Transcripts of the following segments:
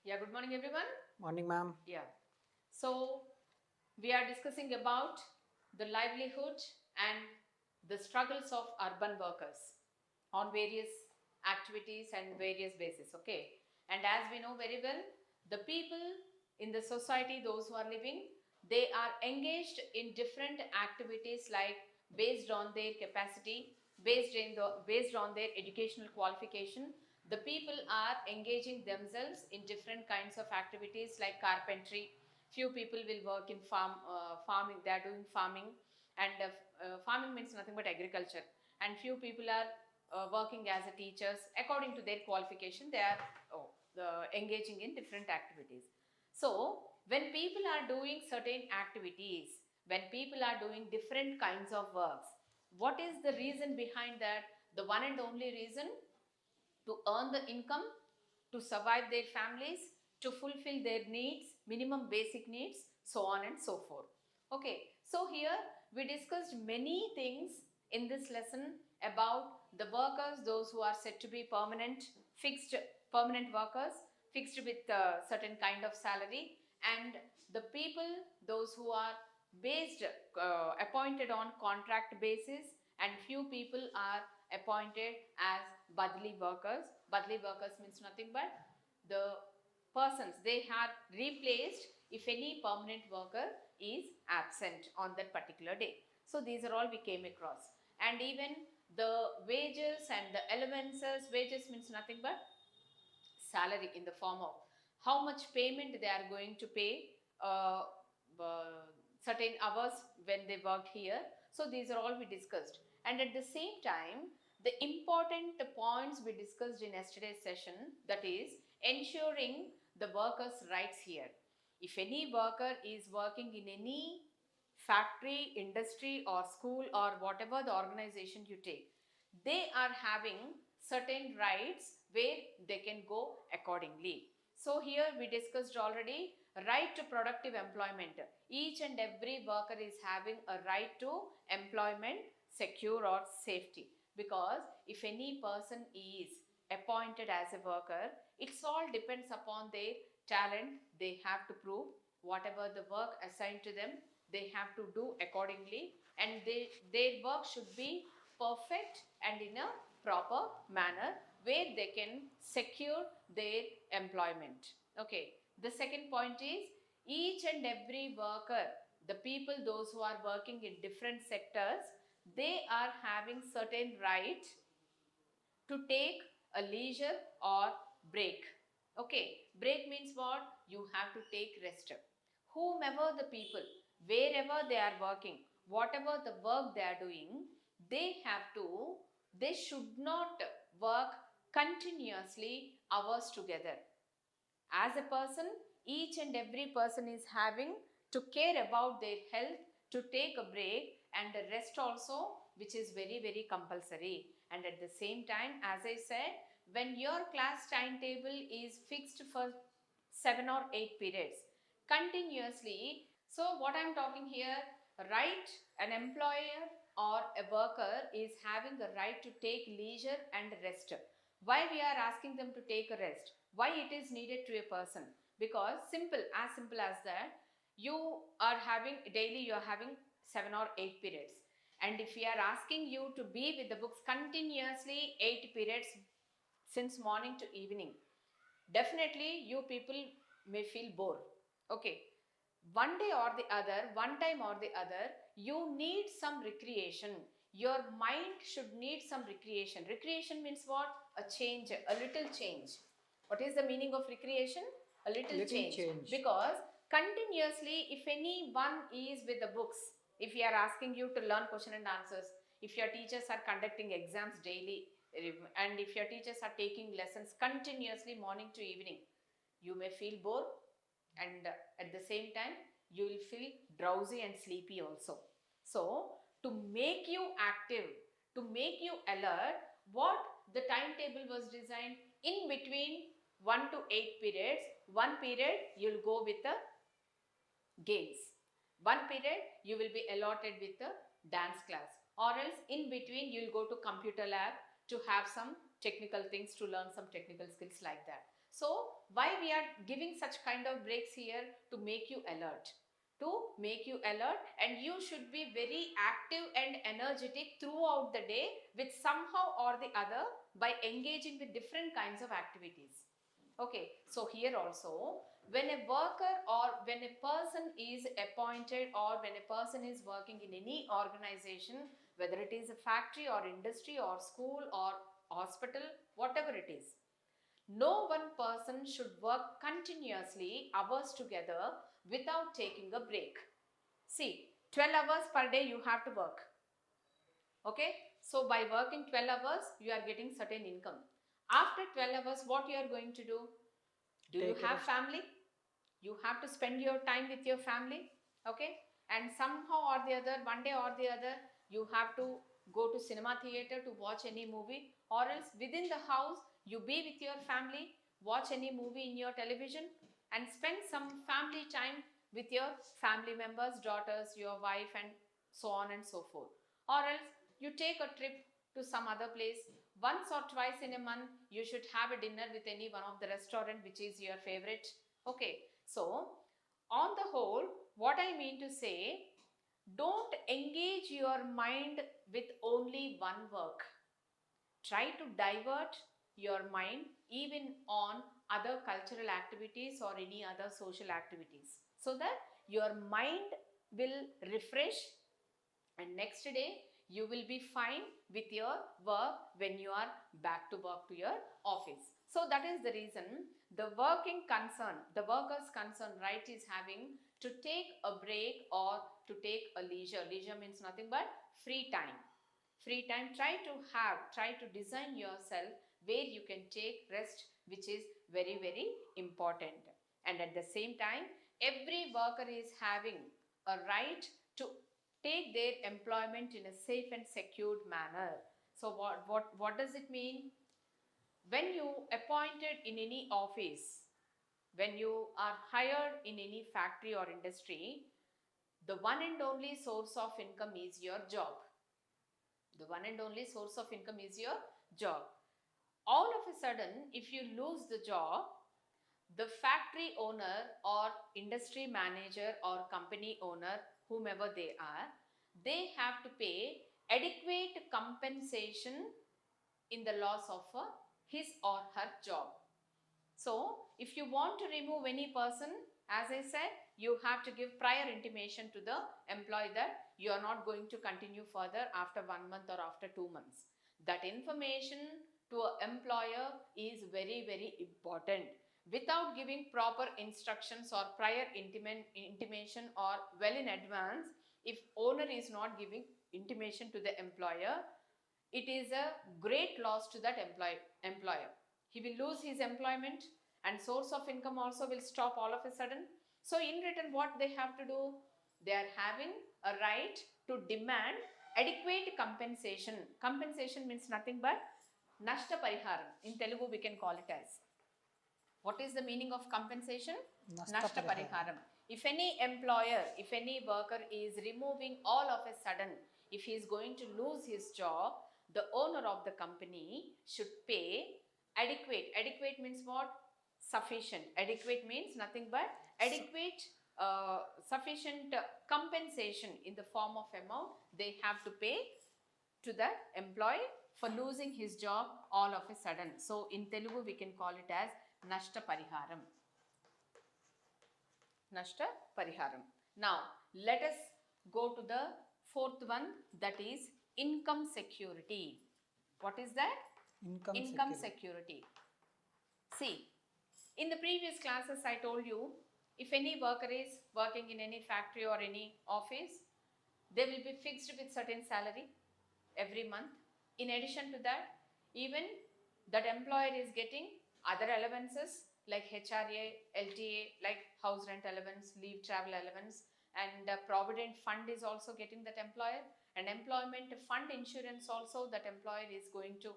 Yeah, good morning everyone. Morning, ma'am. Yeah. So we are discussing about the livelihood and the struggles of urban workers on various activities and various bases. Okay. And as we know very well, the people in the society, those who are living, they are engaged in different activities like based on their capacity, based on their educational qualification. The people are engaging themselves in different kinds of activities like carpentry. Few people will work in farming. They are doing farming, and farming means nothing but agriculture. And few people are working as a teachers according to their qualification. They are engaging in different activities. So when people are doing certain activities, when people are doing different kinds of works, what is the reason behind that? The one and only reason: to earn the income, to survive their families, to fulfill their needs, minimum basic needs, so on and so forth. Okay, so here we discussed many things in this lesson about the workers, those who are said to be permanent, fixed permanent workers, fixed with certain kind of salary, and the people, those who are based, appointed on contract basis, and few people are appointed as badli workers. Badli workers means nothing but the persons they have replaced if any permanent worker is absent on that particular day. So these are all we came across. And even the wages and the allowances, wages means nothing but salary in the form of how much payment they are going to pay certain hours when they worked here. So these are all we discussed. And at the same time, the important points we discussed in yesterday's session, that is ensuring the workers' rights here. If any worker is working in any factory, industry or school or whatever the organization you take, they are having certain rights where they can go accordingly. So here we discussed already right to productive employment. Each and every worker is having a right to employment, secure or safety, because if any person is appointed as a worker, it's all depends upon their talent. They have to prove whatever the work assigned to them, they have to do accordingly, and their work should be perfect and in a proper manner where they can secure their employment. Okay. The second point is each and every worker, the people, those who are working in different sectors, they are having certain right to take a leisure or break. Okay, break means what? You have to take rest. Whomever the people, wherever they are working, whatever the work they are doing, they should not work continuously hours together. As a person, each and every person is having to care about their health, to take a break and a rest also, which is very, very compulsory. And at the same time, as I said, when your class timetable is fixed for 7 or 8 periods continuously, so what I am talking here, right, an employer or a worker is having the right to take leisure and rest. Why we are asking them to take a rest? Why it is needed to a person? Because simple as that, you are having daily, you are having 7 or 8 periods, and if we are asking you to be with the books continuously 8 periods since morning to evening, definitely you people may feel bored. Okay, one day or the other, one time or the other, you need some recreation. Your mind should need some recreation. Recreation means what? A change, a little change. What is the meaning of recreation? A little Little change. change. Because continuously, if anyone is with the books, if we are asking you to learn question and answers, if your teachers are conducting exams daily, and if your teachers are taking lessons continuously morning to evening, you may feel bored, and at the same time you will feel drowsy and sleepy also. So to make you active, to make you alert, what the timetable was designed, in between 1 to 8 periods, one period you will go with the games, one period you will be allotted with a dance class, or else in between you will go to computer lab to have some technical things, to learn some technical skills like that. So why we are giving such kind of breaks here? To make you alert, to make you alert, and you should be very active and energetic throughout the day with somehow or the other by engaging with different kinds of activities. Okay, so here also, when a worker or when a person is appointed or when a person is working in any organization, whether it is a factory or industry or school or hospital, whatever it is, no one person should work continuously hours together without taking a break. See, 12 hours per day you have to work. Okay, so by working 12 hours, you are getting certain income. After 12 hours, what you are going to do? Do you have family? You have to spend your time with your family. Okay, and somehow or the other, one day or the other, you have to go to cinema theater to watch any movie, or else within the house you be with your family, watch any movie in your television, and spend some family time with your family members, daughters, your wife, and so on and so forth. Or else you take a trip to some other place. Once or twice in a month you should have a dinner with any one of the restaurant which is your favorite. Okay, so on the whole, what I mean to say, don't engage your mind with only one work. Try to divert your mind even on other cultural activities or any other social activities, so that your mind will refresh, and next day you will be fine with your work when you are back to work to your office. So that is the reason the the worker's concern, right, is having to take a break or to take a leisure. Leisure means nothing but free time. Free time, try to design yourself where you can take rest, which is very, very important. And at the same time, every worker is having a right to take their employment in a safe and secured manner. So what does it mean? When you appointed in any office, when you are hired in any factory or industry, the one and only source of income is your job. The one and only source of income is your job. All of a sudden, if you lose the job, the factory owner or industry manager or company owner, whomever they are, they have to pay adequate compensation in the loss of his or her job. So, if you want to remove any person, as I said, you have to give prior intimation to the employee that you are not going to continue further after 1 month or after 2 months. That information to an employer is very, very important. Without giving proper instructions or prior intimation or well in advance, if owner is not giving intimation to the employer, it is a great loss to that employer. He will lose his employment and source of income also will stop all of a sudden. So in return, what they have to do? They are having a right to demand adequate compensation. Compensation means nothing but nashta pariharam. In Telugu we can call it as. What is the meaning of compensation? Nashta pariharam. If any employer, if any worker is removing all of a sudden, if he is going to lose his job, the owner of the company should pay adequate. Adequate means what? Sufficient. Adequate means nothing but adequate, sufficient compensation in the form of amount they have to pay to that employee for losing his job all of a sudden. So in Telugu we can call it as Nashta Pariharam. Nashta Pariharam. Now let us go to the fourth one, that is income security. What is that? Income security. See, in the previous classes I told you, if any worker is working in any factory or any office, they will be fixed with certain salary every month. In addition to that, even that employer is getting other allowances like HRA, LTA, like house rent allowance, leave travel allowance, and provident fund is also getting that employer, and employment fund insurance also that employer is going to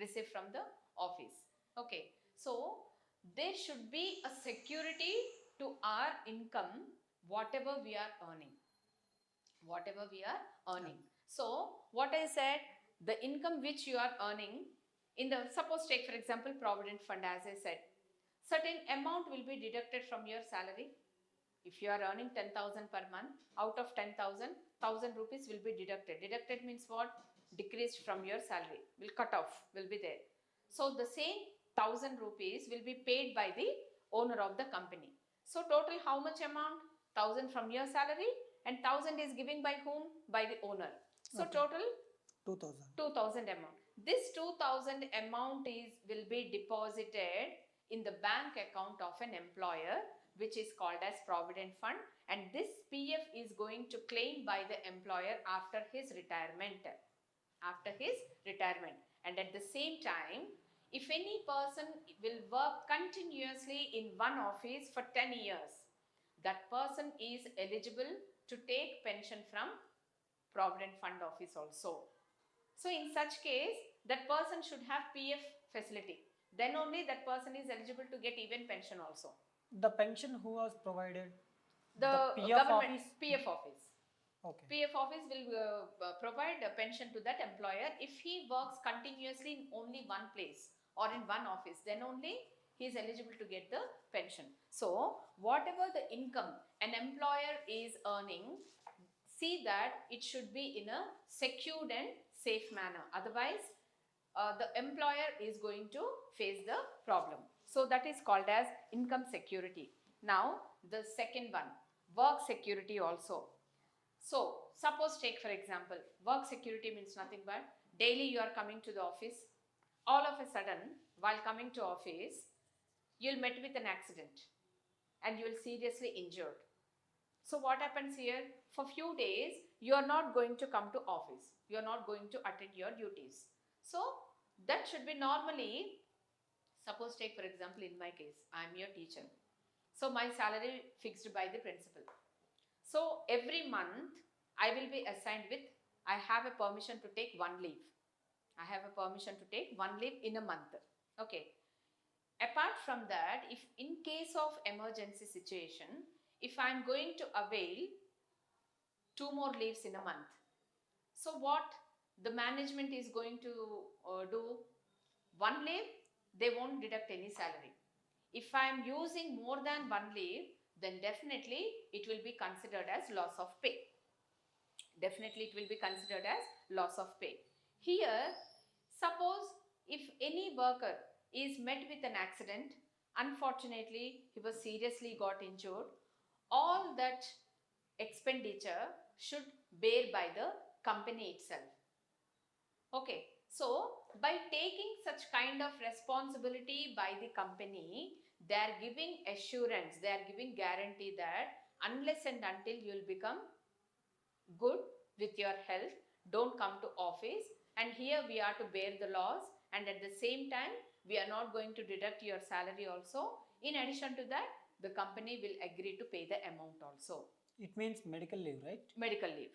receive from the office. Okay, so there should be a security to our income, whatever we are earning. Whatever we are earning. So what I said, the income which you are earning in the, suppose take for example provident fund, as I said, certain amount will be deducted from your salary. If you are earning 10,000 per month, out of 10,000, 1,000 rupees will be deducted. Deducted means what? Decreased from your salary, will cut off, will be there. So the same 1,000 rupees will be paid by the owner of the company. So total how much amount? 1,000 from your salary and 1,000 is given by whom? By the owner. So Okay. total 2000. 2,000 amount. This 2,000 amount will be deposited in the bank account of an employer, which is called as provident fund, and this PF is going to claim by the employer after his retirement. And at the same time, if any person will work continuously in one office for 10 years, that person is eligible to take pension from provident fund office also. So in such case, that person should have PF facility. Then only that person is eligible to get even pension also. The pension who was provided? The PF government office? PF office. Okay. PF office will provide a pension to that employer if he works continuously in only one place or in one office. Then only he is eligible to get the pension. So whatever the income an employer is earning, see that it should be in a secured and safe manner. Otherwise, the employer is going to face the problem. So that is called as income security. Now, the second one, work security also. So, suppose take for example, work security means nothing but daily you are coming to the office. All of a sudden, while coming to office, you'll met with an accident and you will seriously injured. So what happens here? For few days, you are not going to come to office. You are not going to attend your duties. So that should be normally, suppose take for example in my case, I am your teacher. So my salary fixed by the principal. So every month I will be assigned with, I have a permission to take one leave. I have a permission to take one leave in a month. Okay. Apart from that, if in case of emergency situation, if I am going to avail 2 more leaves in a month, so what the management is going to do? One leave, they won't deduct any salary. If I am using more than one leave, then definitely it will be considered as loss of pay. Definitely it will be considered as loss of pay. Here, suppose if any worker is met with an accident, unfortunately he was seriously got injured, all that expenditure should bear by the company itself. Okay, so by taking such kind of responsibility by the company, they are giving assurance, they are giving guarantee that unless and until you will become good with your health, don't come to office, and here we are to bear the loss, and at the same time we are not going to deduct your salary also. In addition to that, the company will agree to pay the amount also. It means medical leave, right? Medical leave.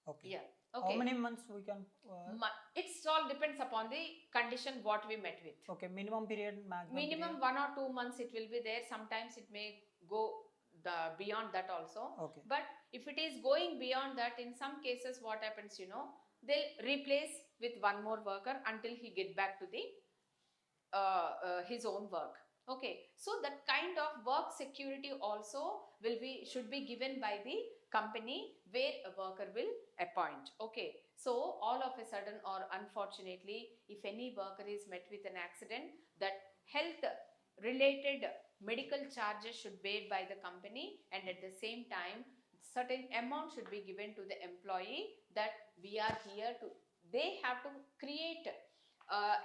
Okay. Yeah. Okay. How many months we can? It's all depends upon the condition what we met with. Okay, minimum period, maximum Minimum period? 1 or 2 months it will be there. Sometimes it may go beyond that also. Okay. But if it is going beyond that, in some cases what happens, they'll replace with one more worker until he get back to the his own work. Okay, so that kind of work security also should be given by the company where a worker will appoint. Okay, so all of a sudden or unfortunately, if any worker is met with an accident, that health related medical charges should bear by the company, and at the same time certain amount should be given to the employee, that we are here to, they have to create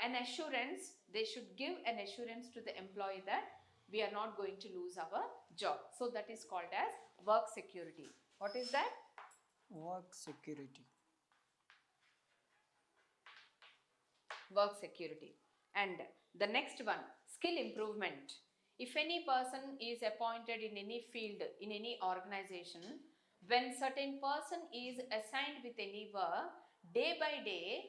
an assurance, they should give an assurance to the employee that we are not going to lose our job. So that is called as work security. What is that? Work security. Work security. And the next one, skill improvement. If any person is appointed in any field, in any organization, when certain person is assigned with any work, day by day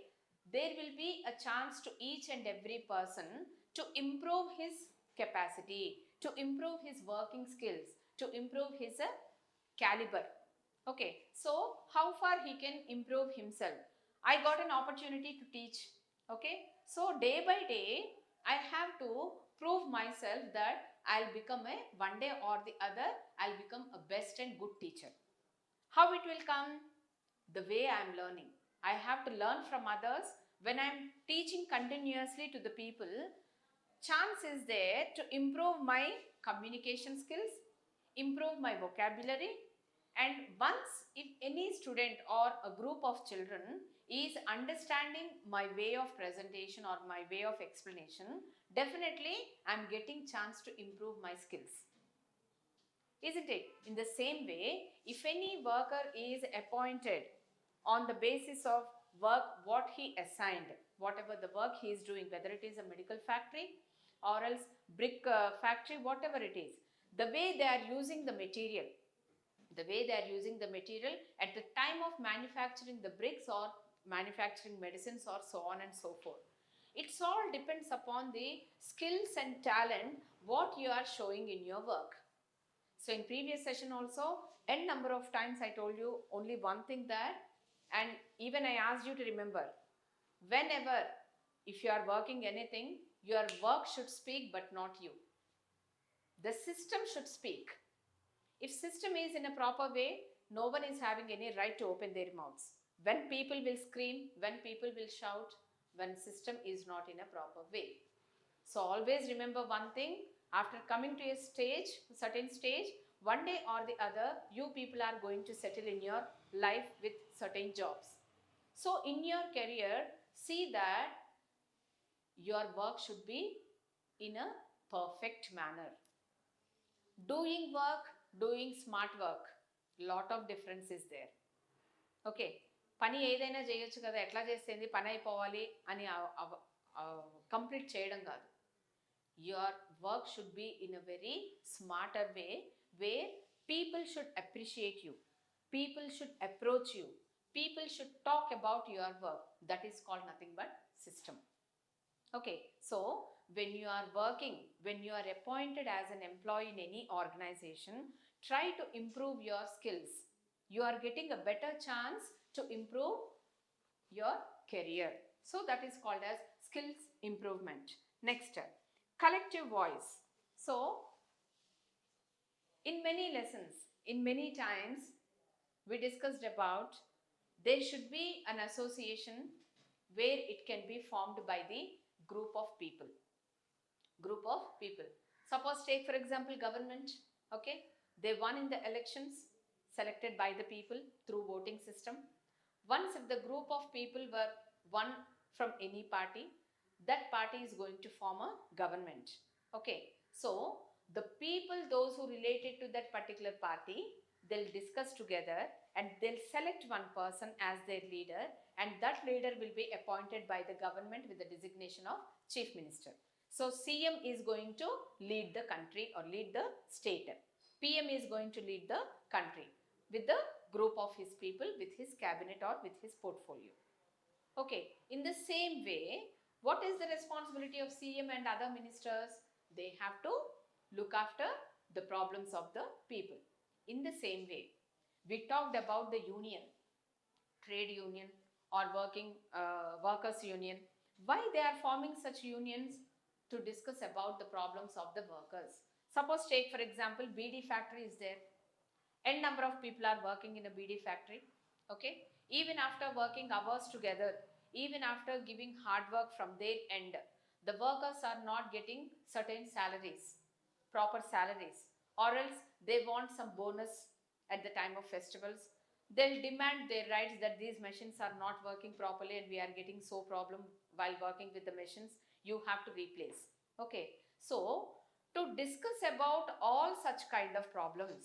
there will be a chance to each and every person to improve his capacity, to improve his working skills, to improve his caliber. Okay, so how far he can improve himself? I got an opportunity to teach. Okay, so day by day I have to prove myself that I'll become a one day or the other, I'll become a best and good teacher. How it will come? The way I am learning. I have to learn from others. When I am teaching continuously to the people, chance is there to improve my communication skills, improve my vocabulary, and once if any student or a group of children is understanding my way of presentation or my way of explanation, definitely I am getting chance to improve my skills. Isn't it? In the same way, if any worker is appointed on the basis of work what he assigned, whatever the work he is doing, whether it is a medical factory or else brick factory, whatever it is, the way they are using the material, at the time of manufacturing the bricks or manufacturing medicines or so on and so forth. It's all depends upon the skills and talent what you are showing in your work. So in previous session also, n number of times I told you only one thing that, and even I asked you to remember, whenever if you are working anything, your work should speak but not you. The system should speak. If system is in a proper way, no one is having any right to open their mouths. When people will scream, when people will shout, when system is not in a proper way. So always remember one thing, after coming to a stage, certain stage, one day or the other, you people are going to settle in your life with certain jobs. So in your career, see that your work should be in a perfect manner. Doing work, doing smart work, lot of difference is there. Okay, పని ఏదైనా చేయొచ్చు కదా, ఎట్లా చేస్తేంది పని అయిపోవాలి అని complete చేయడం కాదు. Your work should be in a very smarter way where people should appreciate you, people should approach you, people should talk about your work. That is called nothing but system. Okay, so when you are working, when you are appointed as an employee in any organization, try to improve your skills. You are getting a better chance to improve your career. So that is called as skills improvement. Next, collective voice. So in many lessons, in many times, we discussed about there should be an association where it can be formed by the group of people. Suppose take for example government. Okay, they won in the elections, selected by the people through voting system. Once if the group of people were won from any party, that party is going to form a government. Okay, so the people, those who related to that particular party, they'll discuss together and they'll select one person as their leader, and that leader will be appointed by the government with the designation of chief minister. So CM is going to lead the country or lead the state. PM is going to lead the country with the group of his people, with his cabinet or with his portfolio. Okay, in the same way, what is the responsibility of CM and other ministers? They have to look after the problems of the people. In the same way, we talked about the union, trade union or workers union. Why they are forming such unions? To discuss about the problems of the workers. Suppose take for example BD factory is there. N number of people are working in a BD factory. Okay, even after working hours together, even after giving hard work from their end, the workers are not getting certain salaries, proper salaries, or else they want some bonus at the time of festivals. They'll demand their rights that these machines are not working properly and we are getting so problem while working with the machines, you have to replace. Okay, so to discuss about all such kind of problems,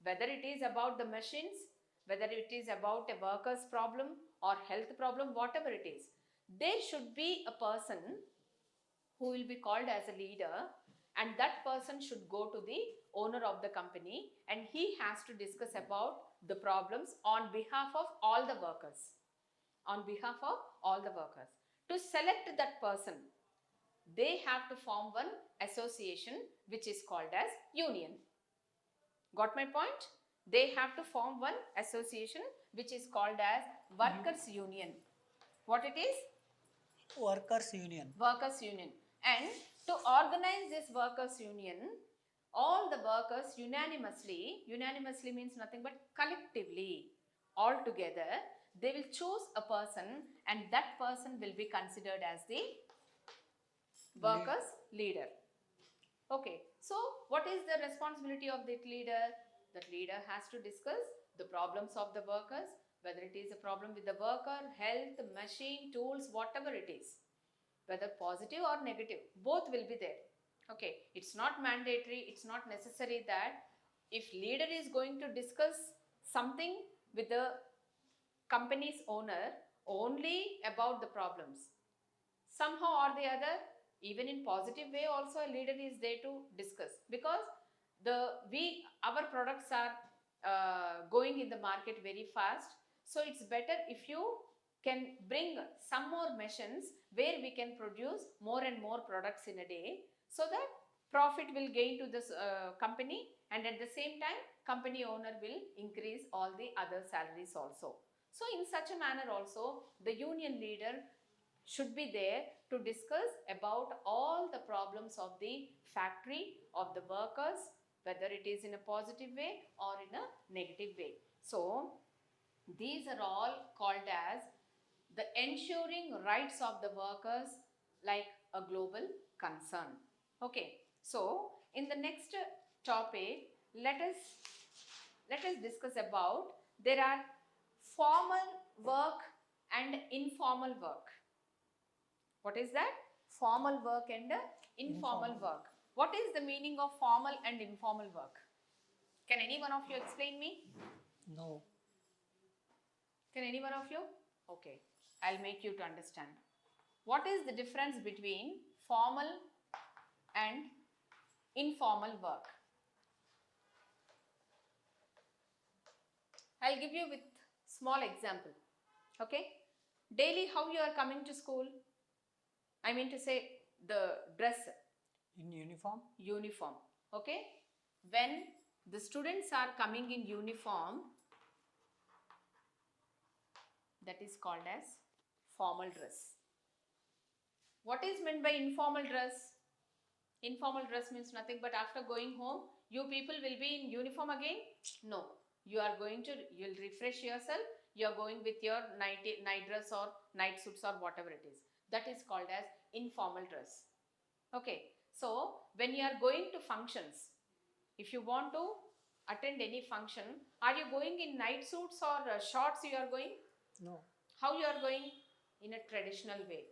whether it is about the machines, whether it is about a worker's problem or health problem, whatever it is, there should be a person who will be called as a leader, and that person should go to the owner of the company and he has to discuss about the problems on behalf of all the workers. To select that person, they have to form one association which is called as union. Got my point? They have to form one association which is called as workers union. What it is? Workers union. Workers union. And To organize this workers union, all the workers unanimously means nothing but collectively, all together, they will choose a person and that person will be considered as the workers leader. Okay, so what is the responsibility of that leader? That leader has to discuss the problems of the workers, whether it is a problem with the worker, health, machine, tools, whatever it is, whether positive or negative, both will be there. Okay, it's not mandatory, it's not necessary that if leader is going to discuss something with the company's owner only about the problems, somehow or the other, even in positive way also a leader is there to discuss, because our products are going in the market very fast, so it's better if you can bring some more machines where we can produce more and more products in a day, so that profit will gain to this company, and at the same time company owner will increase all the other salaries also. So in such a manner also the union leader should be there to discuss about all the problems of the factory, of the workers, whether it is in a positive way or in a negative way. So these are all called as the ensuring rights of the workers like a global concern. Okay, so in the next topic, let us discuss about there are formal work and informal work. What is that? Formal work and informal work. What is the meaning of formal and informal work? Can any one of you explain me? No. Can any one of you? Okay, I'll make you to understand. What is the difference between formal and informal work? I'll give you with small example. Okay, daily how you are coming to school? I mean to say the dress. In uniform? Uniform. Okay, when the students are coming in uniform, that is called as formal dress. What is meant by informal dress? Informal dress means nothing but after going home, you people will be in uniform again? No. You'll refresh yourself, you're going with your night dress or night suits or whatever it is. That is called as informal dress. Okay. So, when you are going to functions, if you want to attend any function, are you going in night suits or shorts you are going? No. How you are going? In a traditional way.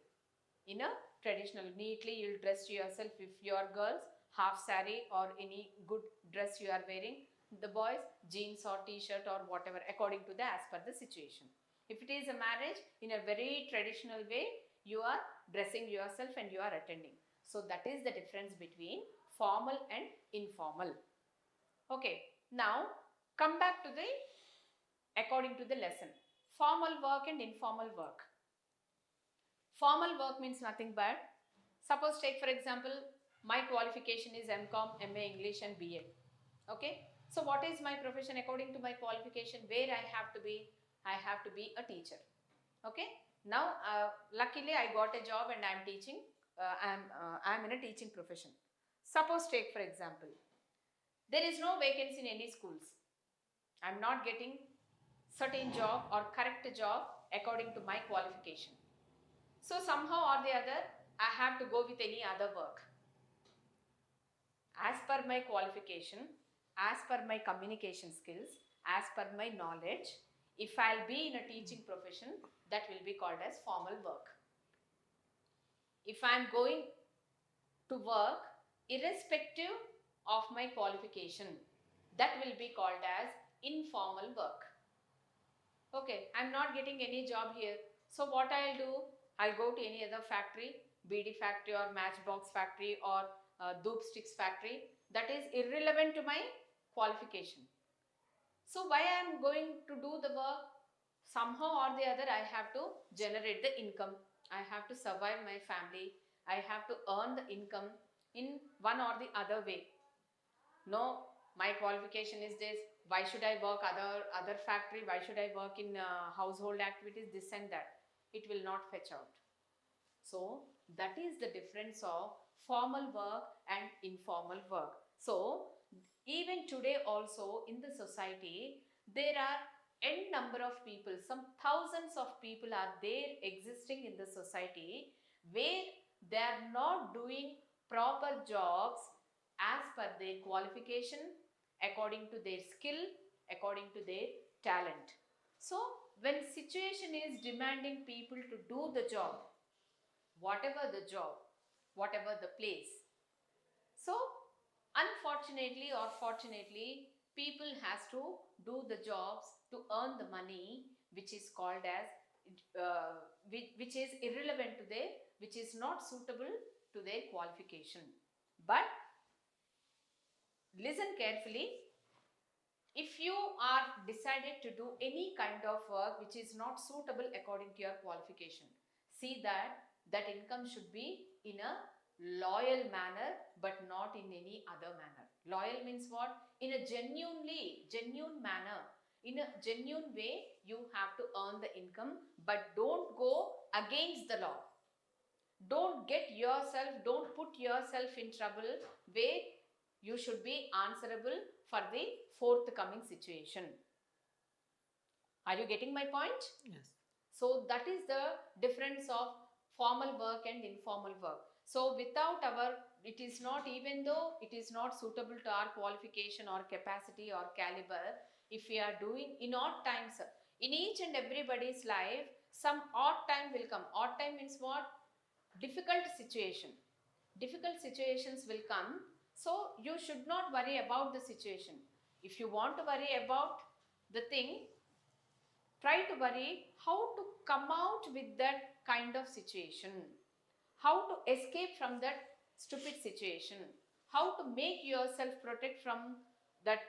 In a traditional, neatly you'll dress yourself. If you are girls, half sari or any good dress you are wearing. The boys, jeans or t-shirt or whatever according to the as per the situation. If it is a marriage, in a very traditional way, you are dressing yourself and you are attending. So that is the difference between formal and informal. Okay, now come back to the according to the lesson. Formal work and informal work. Formal work means nothing but, suppose take for example, my qualification is MCom, MA English and BA. Okay, so what is my profession according to my qualification? Where I have to be? I have to be a teacher. Okay, now luckily I got a job and I am teaching. I am in a teaching profession. Suppose take for example, there is no vacancy in any schools. I am not getting certain job or correct job according to my qualification. So somehow or the other, I have to go with any other work. As per my qualification, as per my communication skills, as per my knowledge, if I'll be in a teaching profession, that will be called as formal work. If I'm going to work irrespective of my qualification, that will be called as informal work. Okay, I'm not getting any job here. So what I'll do, I'll go to any other factory, BD factory or matchbox factory or doop sticks factory. That is irrelevant to my qualification. So why I am going to do the work? Somehow or the other I have to generate the income. I have to survive my family. I have to earn the income in one or the other way. No, my qualification is this. Why should I work other factory? Why should I work in household activities? This and that. It will not fetch out. So that is the difference of formal work and informal work. So even today also in the society, there are n number of people, some thousands of people are there existing in the society where they are not doing proper jobs as per their qualification, according to their skill, according to their talent. So when situation is demanding people to do the job, whatever the job, whatever the place, so unfortunately or fortunately, people has to do the jobs to earn the money, which is called as which is irrelevant to their, which is not suitable to their qualification. But listen carefully. If you are decided to do any kind of work which is not suitable according to your qualification, see that that income should be in a loyal manner but not in any other manner. Loyal means what? In a genuine manner, in a genuine way you have to earn the income, but don't go against the law. Don't put yourself in trouble where you should be answerable for the forthcoming situation. Are you getting my point? Yes. So that is the difference of formal work and informal work. So without our, it is not, even though it is not suitable to our qualification or capacity or caliber, if we are doing in odd times, in each and everybody's life, some odd time will come. Odd time means what? Difficult situation. Difficult situations will come. So you should not worry about the situation. If you want to worry about the thing, try to worry how to come out with that kind of situation, how to escape from that stupid situation, how to make yourself protect from that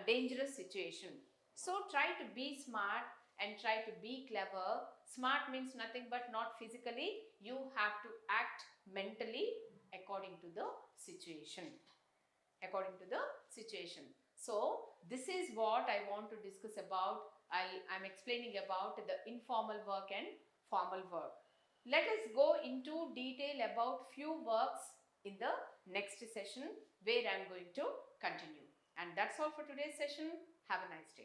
dangerous situation. So try to be smart and try to be clever. Smart means nothing but not physically, you have to act mentally according to the situation. According to the situation. So this is what I want to discuss about. I'm explaining about the informal work and formal work. Let us go into detail about few works in the next session where I'm going to continue. And that's all for today's session. Have a nice day.